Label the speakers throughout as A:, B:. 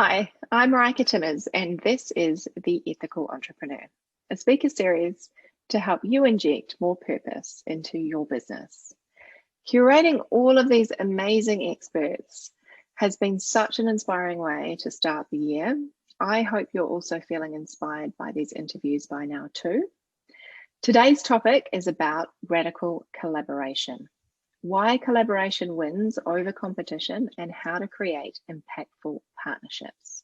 A: Hi, I'm Marika Timmers, and this is The Ethical Entrepreneur, a speaker series to help you inject more purpose into your business. Curating all of these amazing experts has been such an inspiring way to start the year. I hope you're also feeling inspired by these interviews by now too. Today's topic is about radical collaboration. Why collaboration wins over competition and how to create impactful partnerships.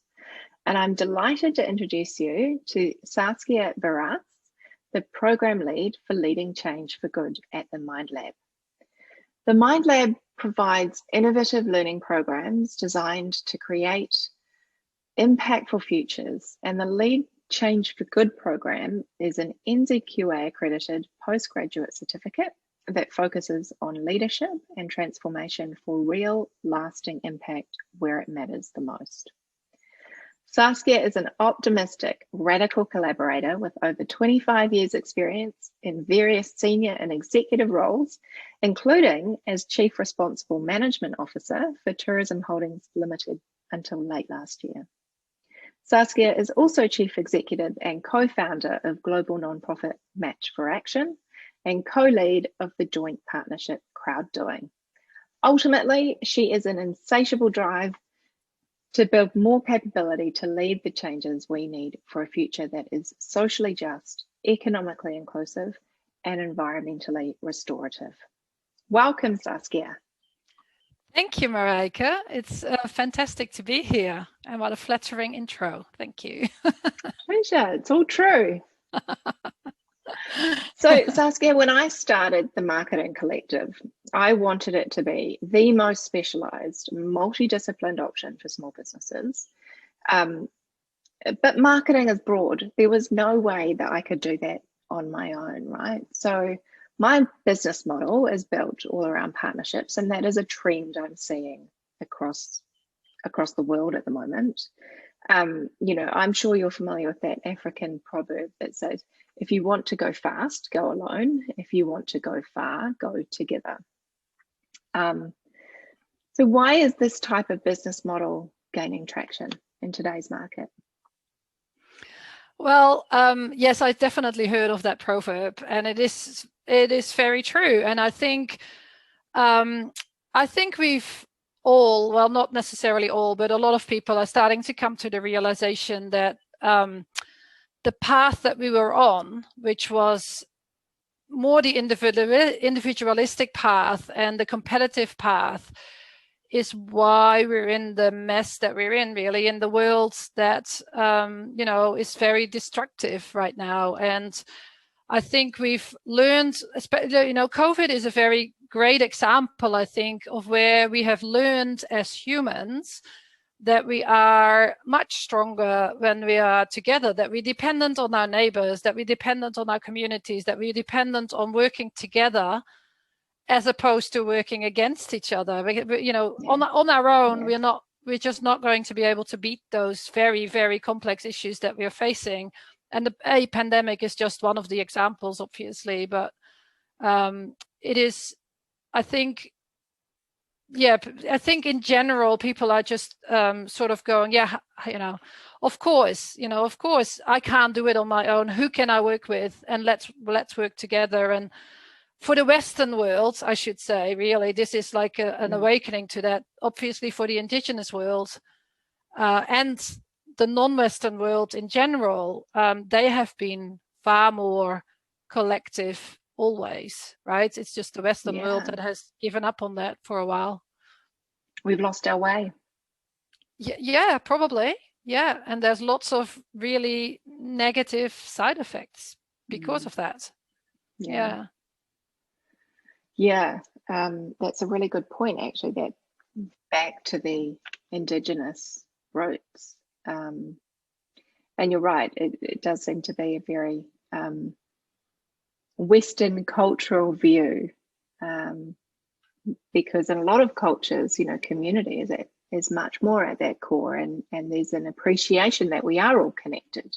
A: And I'm delighted to introduce you to Saskia Baratz, the program lead for Leading Change for Good at the Mind Lab. The Mind Lab provides innovative learning programs designed to create impactful futures, and the Lead Change for Good program is an NZQA accredited postgraduate certificate that focuses on leadership and transformation for real, lasting impact where it matters the most. Saskia is an optimistic, radical collaborator with over 25 years experience in various senior and executive roles, including as Chief Responsible Management Officer for Tourism Holdings Limited until late last year. Saskia is also Chief Executive and co-founder of global nonprofit Match for Action, and co-lead of the joint partnership Crowd Doing. Ultimately, she is an insatiable drive to build more capability to lead the changes we need for a future that is socially just, economically inclusive, and environmentally restorative. Welcome, Saskia.
B: Thank you, Marika. It's fantastic to be here, and what a flattering intro. Thank you.
A: Pleasure. It's all true. So Saskia, when I started the Marketing Collective, I wanted it to be the most specialised, multidisciplined option for small businesses. But marketing is broad. There was no way that I could do that on my own, right? So my business model is built all around partnerships, and that is a trend I'm seeing across the world at the moment. I'm sure you're familiar with that African proverb that says, if you want to go fast, go alone. If you want to go far, go together. So why is this type of business model gaining traction in today's market?
B: Well, yes, I definitely heard of that proverb, and it is very true. And I think we've all, well, not necessarily all, but a lot of people are starting to come to the realization that the path that we were on, which was more the individualistic path and the competitive path, is why we're in the mess that we're in, really, in the world that is very destructive right now. And I think we've learned, COVID is a very great example, I think, of where we have learned as humans that we are much stronger when we are together, that we're dependent on our neighbors, that we're dependent on our communities, that we're dependent on working together as opposed to working against each other. On our own, we're just not going to be able to beat those very, very complex issues that we're facing. And the pandemic is just one of the examples, obviously, but it is, I think in general, people are just sort of going, of course, I can't do it on my own. Who can I work with? And let's work together. And for the Western world, I should say, really, this is like an awakening to that. Obviously, for the indigenous world and the non-Western world in general, they have been far more collective always, right? It's just the Western world that has given up on that for a while.
A: We've lost our way.
B: Yeah, probably. Yeah, and there's lots of really negative side effects because of that. Yeah,
A: that's a really good point, actually, that back to the indigenous roots. And you're right, it does seem to be a very Western cultural view, because in a lot of cultures, community is much more at that core, and there's an appreciation that we are all connected.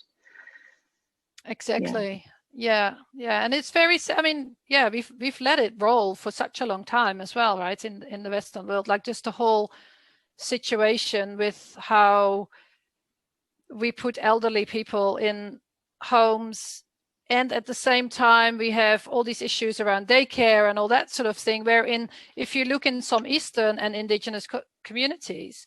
B: Exactly. Yeah. And it's very, we've let it roll for such a long time as well, right? In the Western world, like just the whole situation with how we put elderly people in homes, and at the same time we have all these issues around daycare and all that sort of thing, wherein if you look in some Eastern and indigenous communities,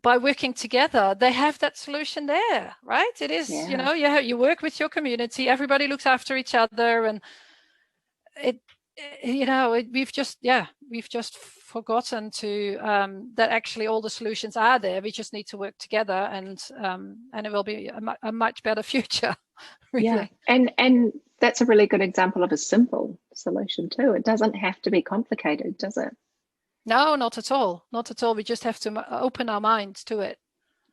B: by working together, they have that solution there, right? It is,
A: Yeah.
B: you work with your community, everybody looks after each other, and we've just forgotten to that actually all the solutions are there. We just need to work together, and it will be a much better future. Really.
A: Yeah, and that's a really good example of a simple solution too. It doesn't have to be complicated, does it?
B: No, not at all. Not at all. We just have to open our minds to it.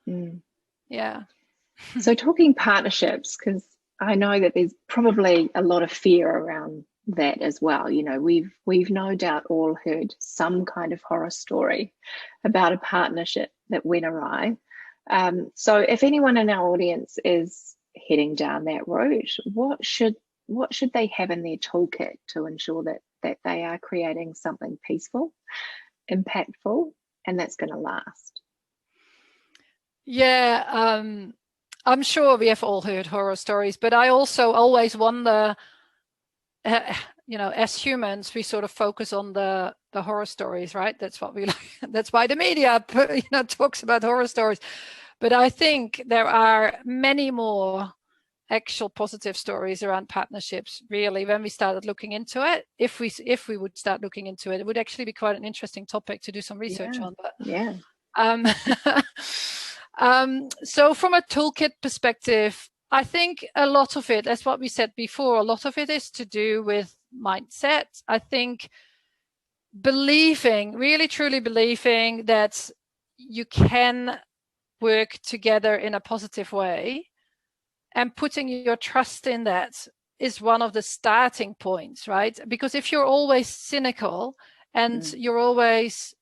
A: Mm.
B: Yeah.
A: So talking partnerships, because I know that there's probably a lot of fear around that as well. You know, we've no doubt all heard some kind of horror story about a partnership that went awry. So if anyone in our audience is heading down that route, what should they have in their toolkit to ensure that they are creating something peaceful, impactful, and that's going to last?
B: Yeah, I'm sure we have all heard horror stories, but I also always wonder, as humans, we sort of focus on the horror stories, right? That's what we like. That's why the media, talks about horror stories. But I think there are many more actual positive stories around partnerships, really, when we started looking into it. If we would start looking into it, it would actually be quite an interesting topic to do some research on. But
A: yeah.
B: So from a toolkit perspective, I think a lot of it, as what we said before, a lot of it is to do with mindset. I think really truly believing that you can work together in a positive way, and putting your trust in that is one of the starting points, right? Because if you're always cynical and you're always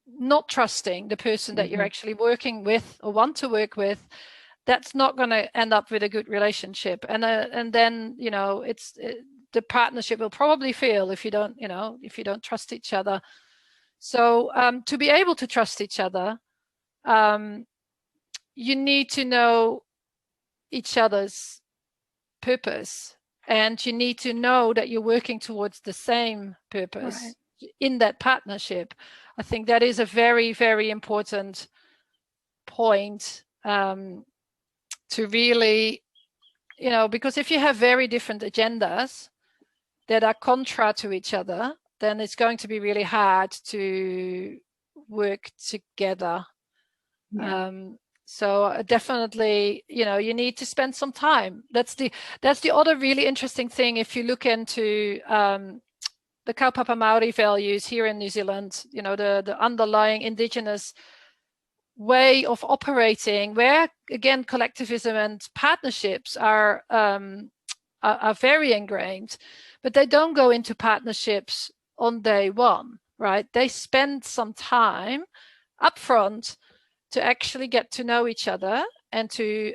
B: not trusting the person that you're actually working with or want to work with, that's not going to end up with a good relationship. And then the partnership will probably fail if you don't trust each other. So to be able to trust each other, you need to know each other's purpose, and you need to know that you're working towards the same purpose in that partnership. I think that is a very, very important point to really, because if you have very different agendas that are contra to each other, then it's going to be really hard to work together.
A: Yeah.
B: So definitely, you need to spend some time. That's the other really interesting thing. If you look into the Kaupapa Maori values here in New Zealand, the underlying indigenous way of operating, where again collectivism and partnerships are very ingrained, but they don't go into partnerships on day one, right? They spend some time upfront to actually get to know each other, and to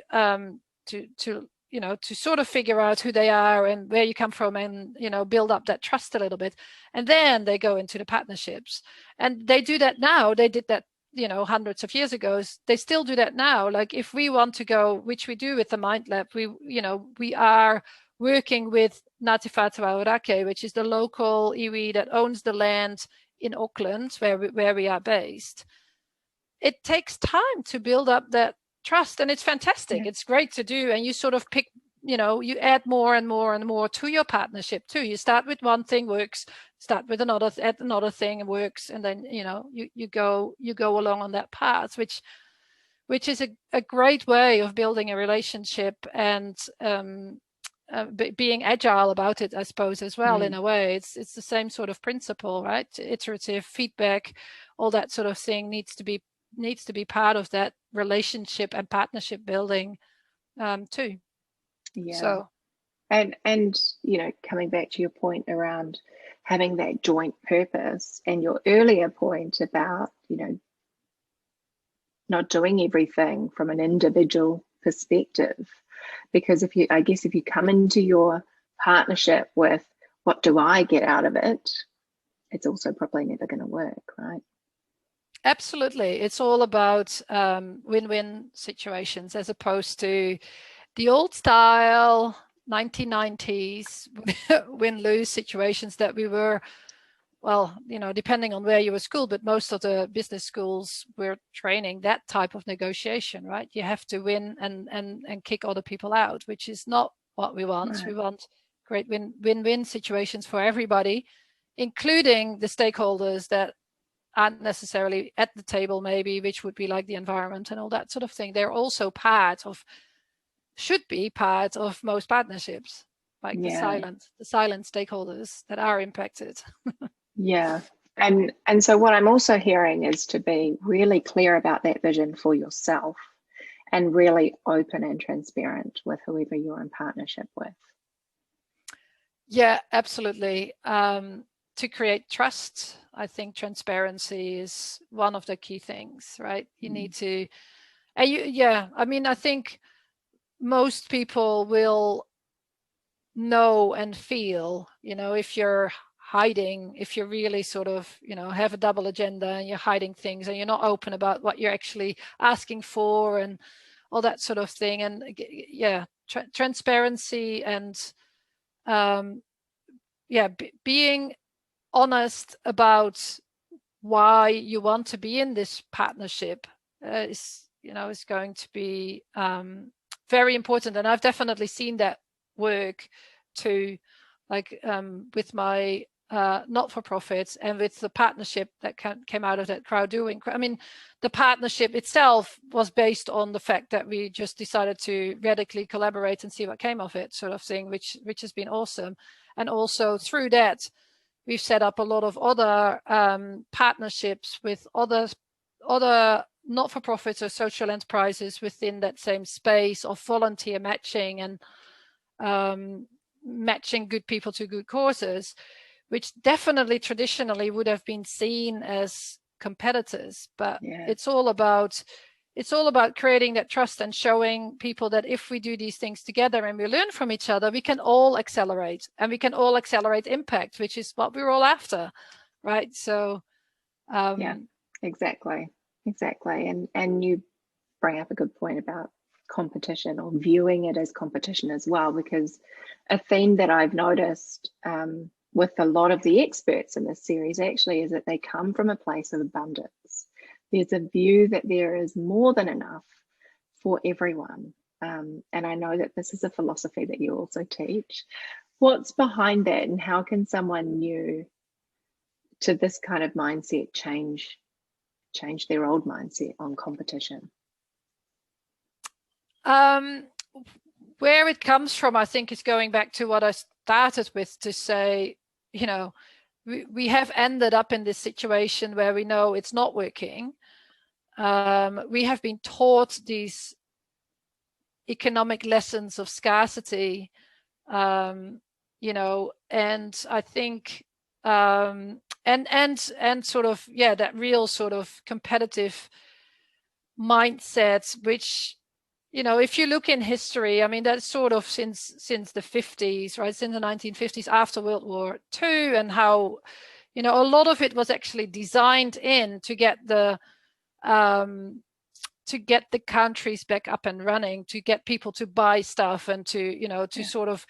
B: sort of figure out who they are and where you come from, and build up that trust a little bit, and then they go into the partnerships. And they do that now. They did that hundreds of years ago. They still do that now. Like if we want to go, which we do with the Mind Lab, we are working with Ngāti Whātua Ōrākei, which is the local iwi that owns the land in Auckland, where we are based. It takes time to build up that trust, and it's fantastic. It's great to do, and you sort of pick, you add more and more and more to your partnership too. You start with one thing, works, start with another, add another thing, works, and then you go along on that path, which is a great way of building a relationship, and being agile about it, I suppose, as well. In a way, it's the same sort of principle, right? Iterative feedback, all that sort of thing needs to be part of that relationship and partnership building too.
A: Yeah.
B: So,
A: and coming back to your point around having that joint purpose, and your earlier point about not doing everything from an individual perspective, because if you come into your partnership with what do I get out of it, it's also probably never going to work, right?
B: Absolutely. It's all about win-win situations as opposed to the old style 1990s win-lose situations that we were, well, depending on where you were schooled, but most of the business schools were training that type of negotiation, right? You have to win and kick other people out, which is not what we want.
A: Right.
B: We want great win-win situations for everybody, including the stakeholders that aren't necessarily at the table, maybe, which would be like the environment and all that sort of thing. They're also should be part of most partnerships, like
A: Yeah.
B: the silent stakeholders that are impacted.
A: Yeah. And so what I'm also hearing is to be really clear about that vision for yourself and really open and transparent with whoever you're in partnership with.
B: Yeah, absolutely. To create trust, I think transparency is one of the key things, right? You need to, I think most people will know and feel, if you're hiding, if you're really sort of, have a double agenda and you're hiding things and you're not open about what you're actually asking for and all that sort of thing. And yeah, transparency and being honest about why you want to be in this partnership is going to be very important. And I've definitely seen that work too, like with my not-for-profits and with the partnership that came out of that crowd doing. I mean, the partnership itself was based on the fact that we just decided to radically collaborate and see what came of it, sort of thing, which has been awesome. And also through that, we've set up a lot of other partnerships with other not-for-profits or social enterprises within that same space of volunteer matching and matching good people to good causes, which definitely traditionally would have been seen as competitors. But it's all about creating that trust and showing people that if we do these things together and we learn from each other, we can all accelerate, and we can all accelerate impact, which is what we're all after, right? So
A: Yeah, exactly. And you bring up a good point about competition, or viewing it as competition as well, because a theme that I've noticed with a lot of the experts in this series actually is that they come from a place of abundance. There's a view that there is more than enough for everyone. And I know that this is a philosophy that you also teach. What's behind that, and how can someone new to this kind of mindset change their old mindset on competition?
B: Where it comes from, I think, is going back to what I started with, to say, we have ended up in this situation where we know it's not working. We have been taught these economic lessons of scarcity, and I think and sort of that real sort of competitive mindset, which if you look in history, I mean, that's sort of since the 50s, right? Since the 1950s, after World War II, and how a lot of it was actually designed in to get the countries back up and running, to get people to buy stuff, and to sort of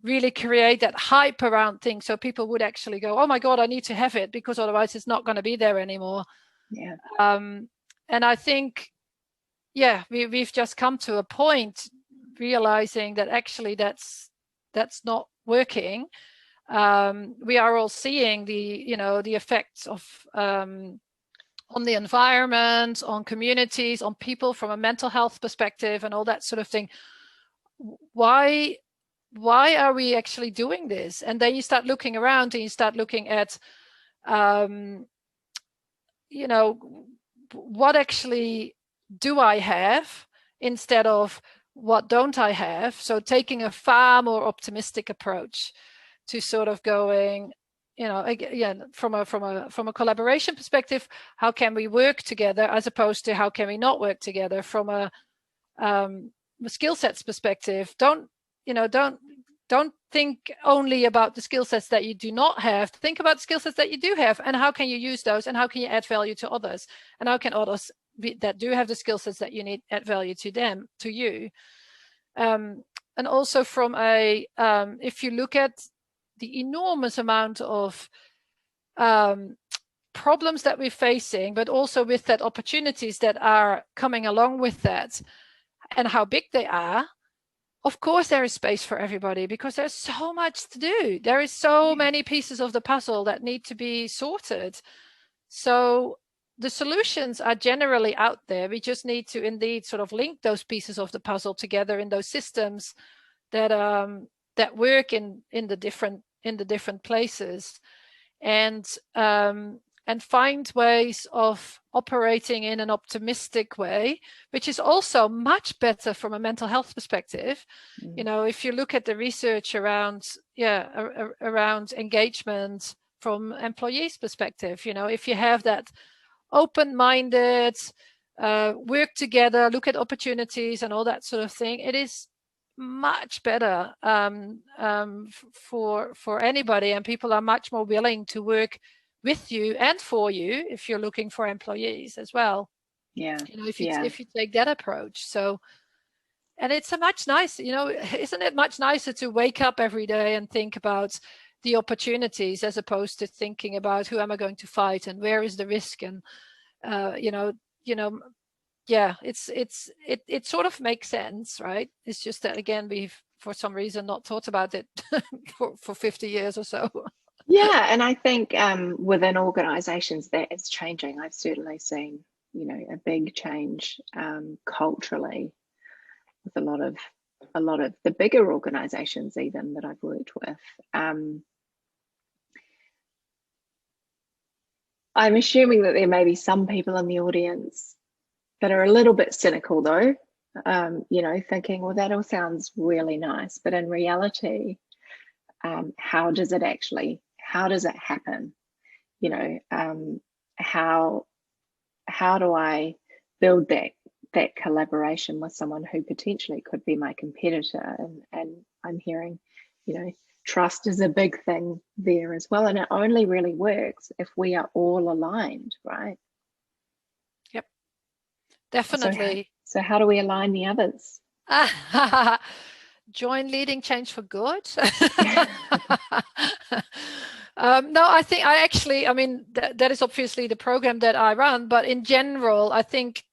B: really create that hype around things, so people would actually go, oh my God, I need to have it, because otherwise it's not going to be there anymore. And I think we've just come to a point realizing that actually that's not working. We are all seeing the effects of on the environment, on communities, on people from a mental health perspective, and all that sort of thing. Why are we actually doing this? And then you start looking around and you start looking at what actually do I have instead of what don't I have? So taking a far more optimistic approach to sort of going, again, from a collaboration perspective, how can we work together, as opposed to how can we not work together from a skill sets perspective. Don't don't think only about the skill sets that you do not have. Think about skill sets that you do have, and how can you use those, and how can you add value to others, and how can others that do have the skill sets that you need add value to them, to you. And also from a, if you look at the enormous amount of problems that we're facing, but also with that opportunities that are coming along with that, and how big they are, of course there is space for everybody, because there's so much to do. There is so many pieces of the puzzle that need to be sorted. So the solutions are generally out there. We just need to indeed sort of link those pieces of the puzzle together in those systems that that work in the different places, and find ways of operating in an optimistic way, which is also much better from a mental health perspective. You know, if you look at the research around around engagement from employees' perspective, you know, if you have that open-minded, work together, look at opportunities and all that sort of thing, it is much better for anybody, and people are much more willing to work with you and for you if you're looking for employees as well.
A: Yeah.
B: You know, if you take that approach. So, and it's a much nicer, you know, isn't it much nicer to wake up every day and think about the opportunities, as opposed to thinking about who am I going to fight and where is the risk, and yeah, it sort of makes sense, right? It's just that, again, we've for some reason not thought about it for 50 years or so.
A: Yeah, and I think within organizations that is changing. I've certainly seen, you know, a big change culturally with a lot of the bigger organizations even that I've worked with. I'm assuming that there may be some people in the audience that are a little bit cynical though, you know, thinking, well, that all sounds really nice, but in reality, how does it happen? You know, how do I build that collaboration with someone who potentially could be my competitor? And I'm hearing, you know, trust is a big thing there as well. And it only really works if we are all aligned, right?
B: Yep, definitely.
A: So how do we align the others?
B: Join Leading Change for Good. No, I mean, that is obviously the program that I run, but in general, I think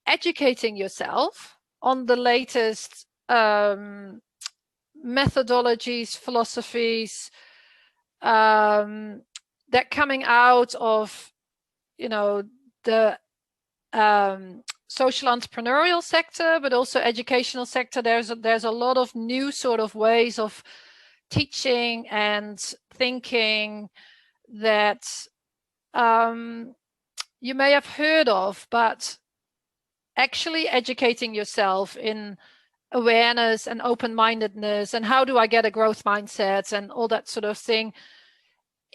B: educating yourself on the latest methodologies, philosophies that coming out of, you know, the social entrepreneurial sector, but also educational sector. There's a lot of new sort of ways of teaching and thinking that you may have heard of, but actually educating yourself in awareness and open-mindedness and how do I get a growth mindset and all that sort of thing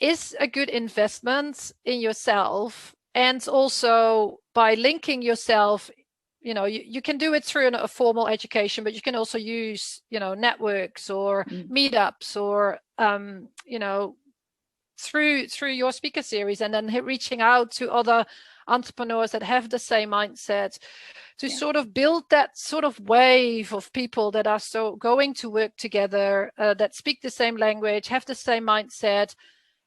B: is a good investment in yourself. And also by linking yourself, you know, you can do it through a formal education, but you can also use, you know, networks or meetups or, you know, through your speaker series, and then reaching out to other entrepreneurs that have the same mindset to sort of build that sort of wave of people that are so going to work together, that speak the same language, have the same mindset,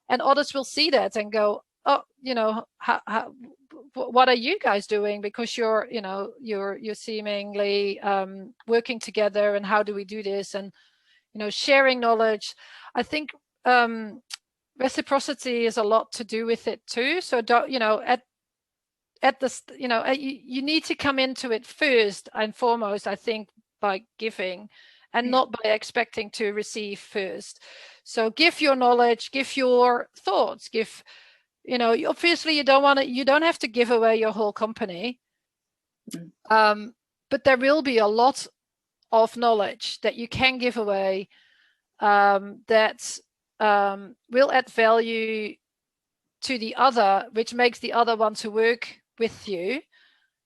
B: and others will see that and go, oh, you know, what are you guys doing? Because you're seemingly working together, and how do we do this? And, you know, sharing knowledge. I think reciprocity is a lot to do with it too. So don't, you know, at this, you know, you need to come into it first and foremost, I think, by giving and not by expecting to receive first. So give your knowledge, give your thoughts, give, you know, obviously you don't have to give away your whole company. But there will be a lot of knowledge that you can give away that will add value to the other, which makes the other want to work with you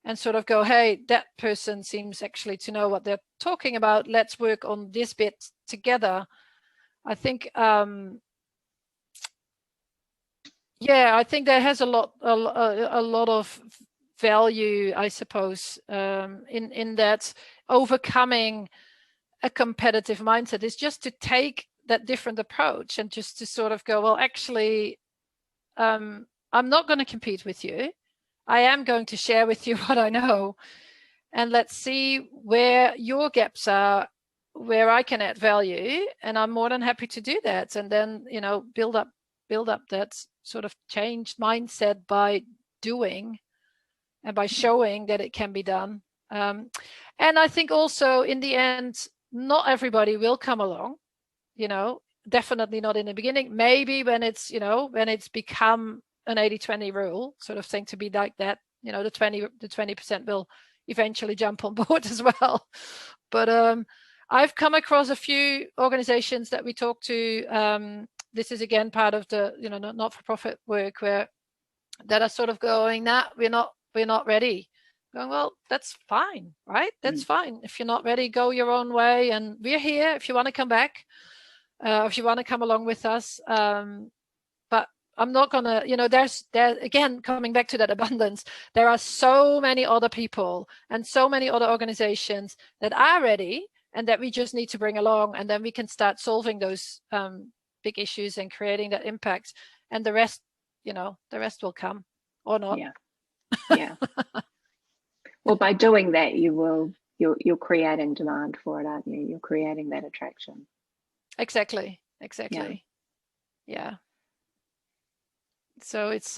B: and sort of go, hey, that person seems actually to know what they're talking about. Let's work on this bit together. I think, I think there has a lot of value, I suppose, in that overcoming a competitive mindset is just to take that different approach and just to sort of go, well, actually, I'm not going to compete with you. I am going to share with you what I know, and let's see where your gaps are, where I can add value, and I'm more than happy to do that. And then, build up that sort of changed mindset by doing and by showing that it can be done. And I think also in the end, not everybody will come along, definitely not in the beginning. Maybe when it's become an 80-20 rule sort of thing, to be like that, the 20% will eventually jump on board as well. But I've come across a few organizations that we talk to. This is again part of the not-for-profit work that are sort of going, nah, we're not ready. Going, well, that's fine, right? That's fine. If you're not ready, go your own way, and we're here if you want to come back, if you want to come along with us. But I'm not gonna, there's again, coming back to that abundance, there are so many other people and so many other organizations that are ready and that we just need to bring along, and then we can start solving those big issues and creating that impact, and the rest will come or not.
A: Yeah. Well, by doing that, you're creating demand for it, aren't you? You're creating that attraction.
B: Exactly. Yeah. So it's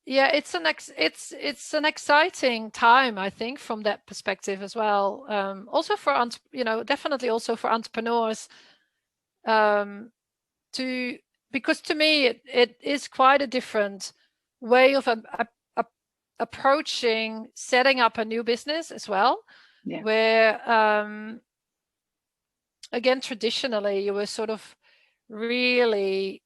B: it's an exciting time, I think, from that perspective as well. Also for definitely also for entrepreneurs, because to me it is quite a different way of approaching setting up a new business as well.
A: Yeah.
B: Where again, traditionally you were sort of really,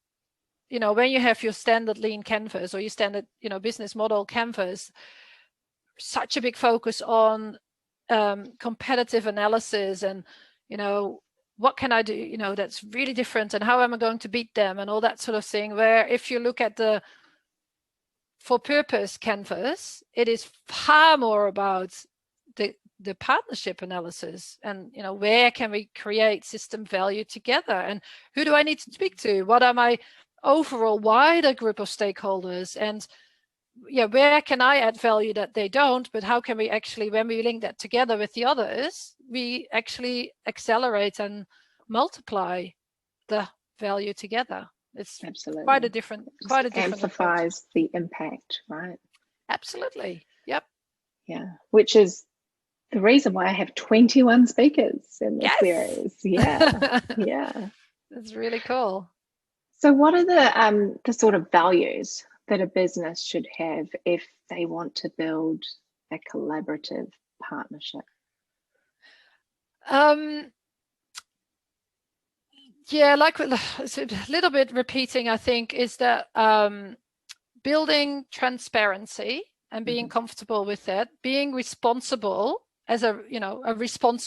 B: when you have your standard lean canvas or your standard business model canvas, such a big focus on competitive analysis and what can I do that's really different, and how am I going to beat them, and all that sort of thing. Where if you look at the for purpose canvas, it is far more about the partnership analysis, and where can we create system value together, and who do I need to speak to, what are my overall wider group of stakeholders, and where can I add value that they don't, but how can we actually, when we link that together with the others, we actually accelerate and multiply the value together. It's
A: absolutely
B: quite a different
A: amplifies
B: approach.
A: The impact, right?
B: Absolutely. Yep.
A: Yeah, which is the reason why I have 21 speakers in this series. Yeah.
B: That's really cool.
A: So what are the sort of values that a business should have if they want to build a collaborative partnership?
B: Like it's a little bit repeating, I think, is that building transparency and being comfortable with that, being responsible as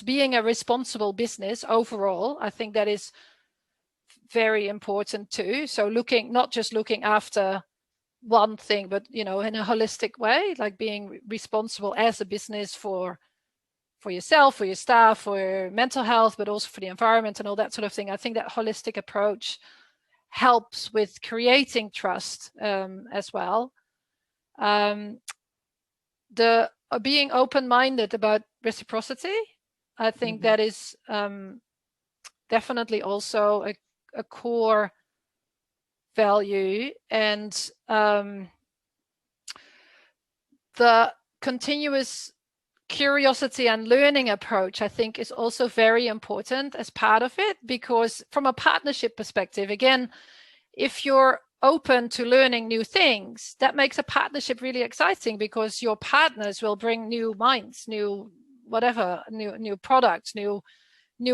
B: being a responsible business overall. I think that is very important too. So not just looking after one thing, but in a holistic way, like being responsible as a business for yourself, for your staff, for your mental health, but also for the environment and all that sort of thing. I think that holistic approach helps with creating trust as well. The being open-minded about reciprocity, I think that is definitely also a core value, and the continuous curiosity and learning approach, I think, is also very important as part of it, because from a partnership perspective, again, if you're open to learning new things, that makes a partnership really exciting, because your partners will bring new minds, new products, new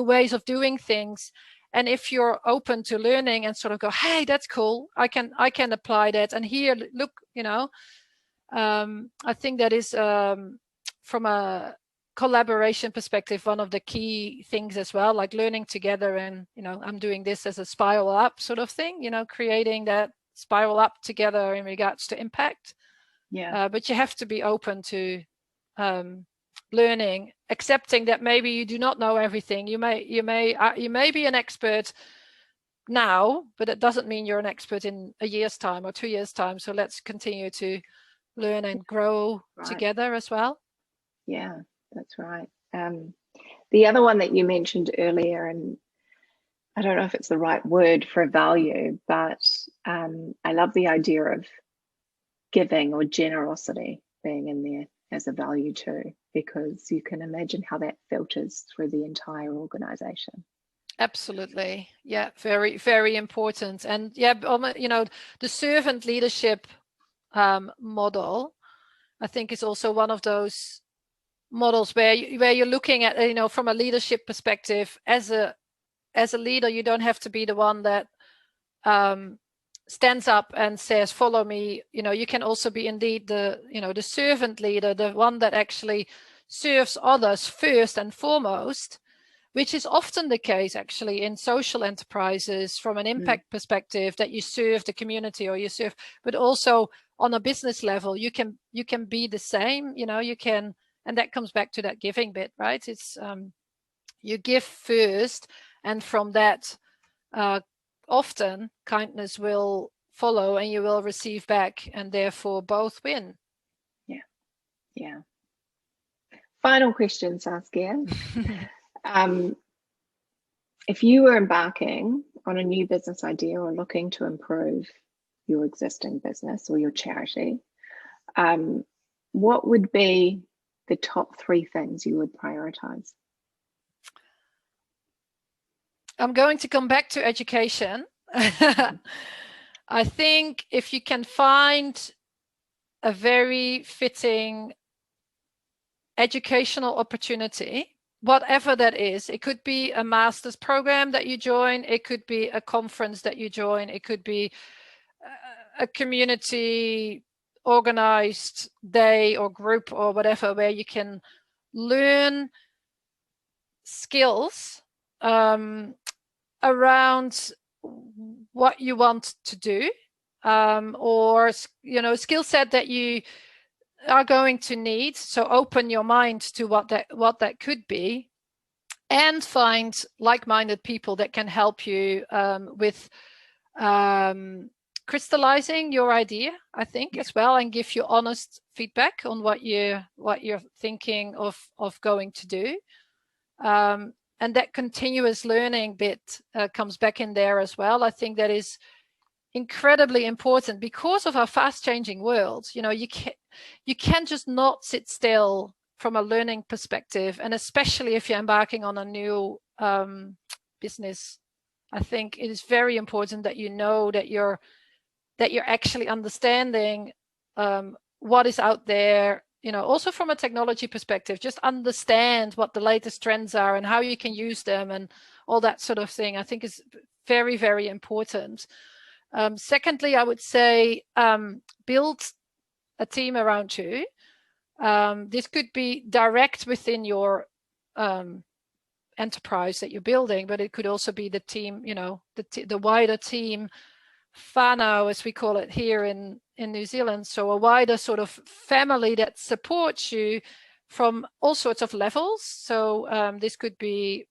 B: ways of doing things. And if you're open to learning and sort of go, hey, that's cool, I can apply that, and here, look, I think that is, from a collaboration perspective, one of the key things as well, like learning together. And, I'm doing this as a spiral up sort of thing, creating that spiral up together in regards to impact.
A: Yeah.
B: But you have to be open to learning, accepting that maybe you do not know everything. You may be an expert now, but it doesn't mean you're an expert in a year's time or 2 years' time. So let's continue to learn and grow together as well.
A: Yeah, that's right. The other one that you mentioned earlier, and I don't know if it's the right word for value, but I love the idea of giving or generosity being in there as a value too, because you can imagine how that filters through the entire organization.
B: Absolutely. Yeah, very, very important. And yeah, the servant leadership model, I think, is also one of those models where you're looking at, from a leadership perspective, as a leader, you don't have to be the one that stands up and says, follow me. You can also be indeed the servant leader, the one that actually serves others first and foremost, which is often the case actually in social enterprises from an impact perspective, that you serve the community or you serve, but also on a business level, you can be the same, you can, and that comes back to that giving bit, right? It's you give first, and from that, often kindness will follow and you will receive back, and therefore both win.
A: Yeah. Final question, Saskia. If you were embarking on a new business idea or looking to improve your existing business or your charity, what would be the top 3 things you would prioritize?
B: I'm going to come back to education. I think if you can find a very fitting educational opportunity, whatever that is, it could be a master's program that you join, it could be a conference that you join, it could be a community organized day or group or whatever, where you can learn skills around what you want to do, or skill set that you are going to need. So open your mind to what that could be, and find like-minded people that can help you with crystallizing your idea, I think, as well, and give you honest feedback on what you're thinking of going to do. And that continuous learning bit comes back in there as well. I think that is incredibly important because of our fast-changing world. You can't just not sit still from a learning perspective, and especially if you're embarking on a new business. I think it is very important that that you're actually understanding what is out there. Also from a technology perspective, just understand what the latest trends are and how you can use them and all that sort of thing, I think is very, very important. Secondly, I would say build a team around you. This could be direct within your enterprise that you're building, but it could also be the team, the wider team, whānau, as we call it here in New Zealand. So a wider sort of family that supports you from all sorts of levels. So this could be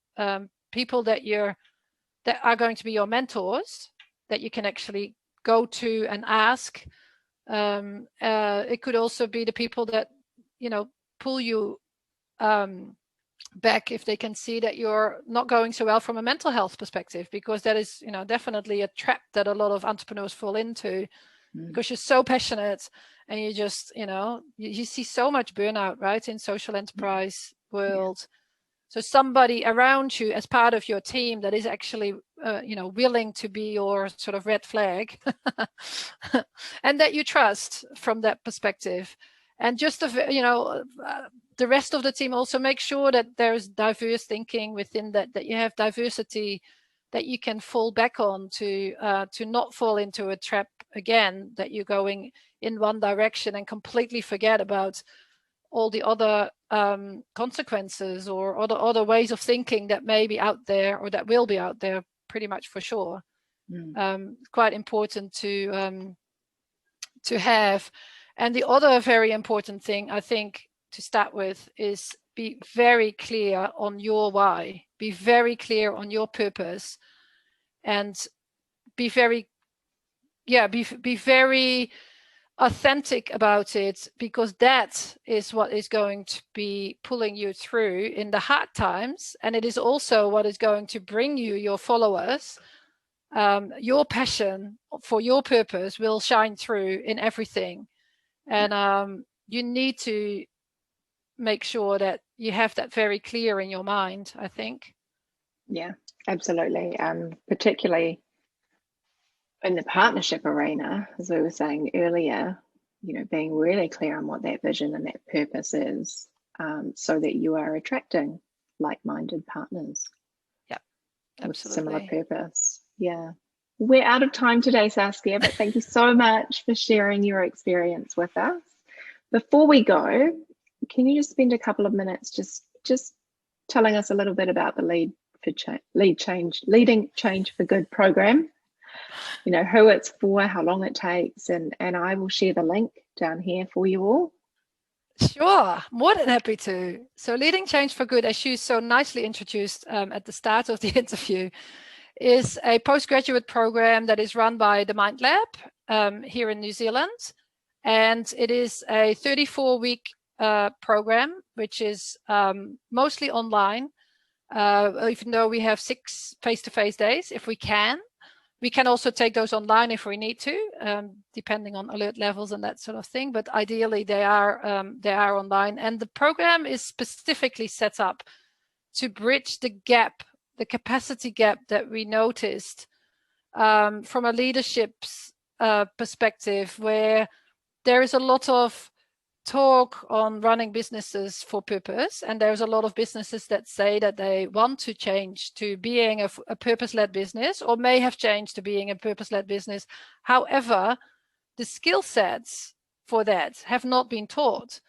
B: people that are going to be your mentors, that you can actually go to and ask. It could also be the people that pull you back if they can see that you're not going so well from a mental health perspective, because that is definitely a trap that a lot of entrepreneurs fall into, because you're so passionate and you just you see so much burnout, right, in social enterprise world. So somebody around you as part of your team that is actually willing to be your sort of red flag and that you trust from that perspective. And just the rest of the team, also make sure that there's diverse thinking within that you have diversity that you can fall back on to not fall into a trap again, that you're going in one direction and completely forget about all the other consequences or other ways of thinking that may be out there, or that will be out there pretty much for sure. Quite important to have. And the other very important thing, I think, to start with is be very clear on your why, be very clear on your purpose, and be very authentic about it, because that is what is going to be pulling you through in the hard times. And it is also what is going to bring you your followers. Your passion for your purpose will shine through in everything. And you need to make sure that you have that very clear in your mind, I think.
A: Yeah, absolutely. Particularly in the partnership arena, as we were saying earlier, being really clear on what that vision and that purpose is, so that you are attracting like-minded partners.
B: Yeah,
A: with similar purpose. Yeah. We're out of time today, Saskia, but thank you so much for sharing your experience with us. Before we go, can you just spend a couple of minutes just telling us a little bit about the Leading Change for Good program? Who it's for, how long it takes, and I will share the link down here for you all.
B: Sure, more than happy to. So Leading Change for Good, as you so nicely introduced at the start of the interview, is a postgraduate program that is run by the Mind Lab here in New Zealand. And it is a 34-week program, which is mostly online, even though we have 6 face-to-face days if we can. We can also take those online if we need to, depending on alert levels and that sort of thing. But ideally, they are online. And the program is specifically set up to bridge the gap, the capacity gap that we noticed from a leadership's perspective, where there is a lot of talk on running businesses for purpose, and there's a lot of businesses that say that they want to change to being a purpose-led business, or may have changed to being a purpose-led business. However, the skill sets for that have not been taught.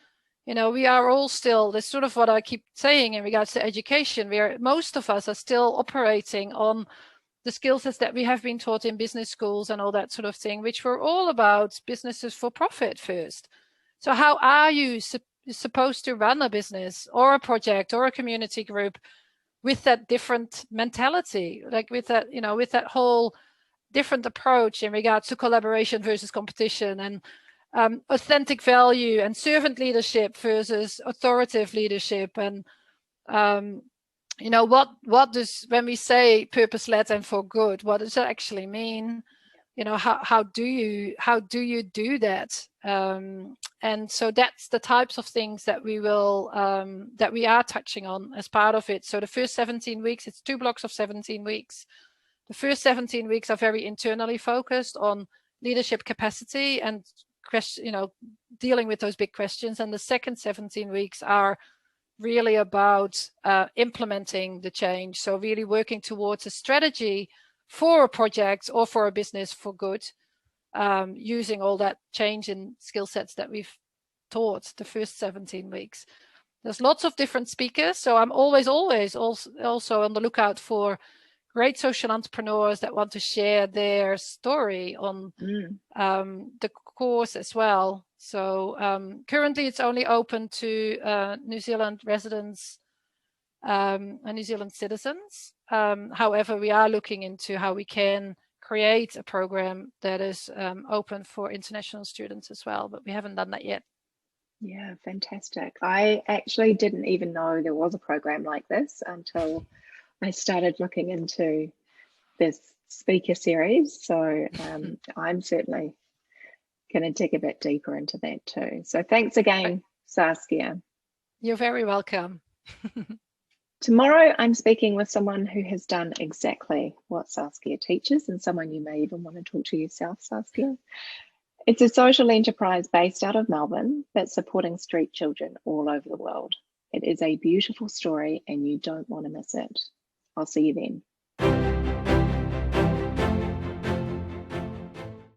B: We are all still, that's sort of what I keep saying in regards to education, most of us are still operating on the skill sets that we have been taught in business schools and all that sort of thing, which were all about businesses for profit first. So how are you supposed to run a business or a project or a community group with that different mentality, like with that, with that whole different approach in regards to collaboration versus competition, and authentic value and servant leadership versus authoritative leadership? And what does, when we say purpose-led and for good, what does that actually mean? How do you do that? And so that's the types of things that we are touching on as part of it. So the first 17 weeks, it's 2 blocks of 17 weeks. The first 17 weeks are very internally focused on leadership capacity and dealing with those big questions. And the second 17 weeks are really about implementing the change. So really working towards a strategy for a project or for a business for good, using all that change in skill sets that we've taught the first 17 weeks. There's lots of different speakers, so I'm always also on the lookout for great social entrepreneurs that want to share their story on the course as well. So currently it's only open to New Zealand residents and New Zealand citizens. However, we are looking into how we can create a program that is open for international students as well, but we haven't done that yet.
A: Yeah, fantastic. I actually didn't even know there was a program like this until I started looking into this speaker series. So I'm certainly going to dig a bit deeper into that too. So thanks again, Saskia.
B: You're very welcome.
A: Tomorrow, I'm speaking with someone who has done exactly what Saskia teaches, and someone you may even want to talk to yourself, Saskia. It's a social enterprise based out of Melbourne that's supporting street children all over the world. It is a beautiful story, and you don't want to miss it. I'll see you then.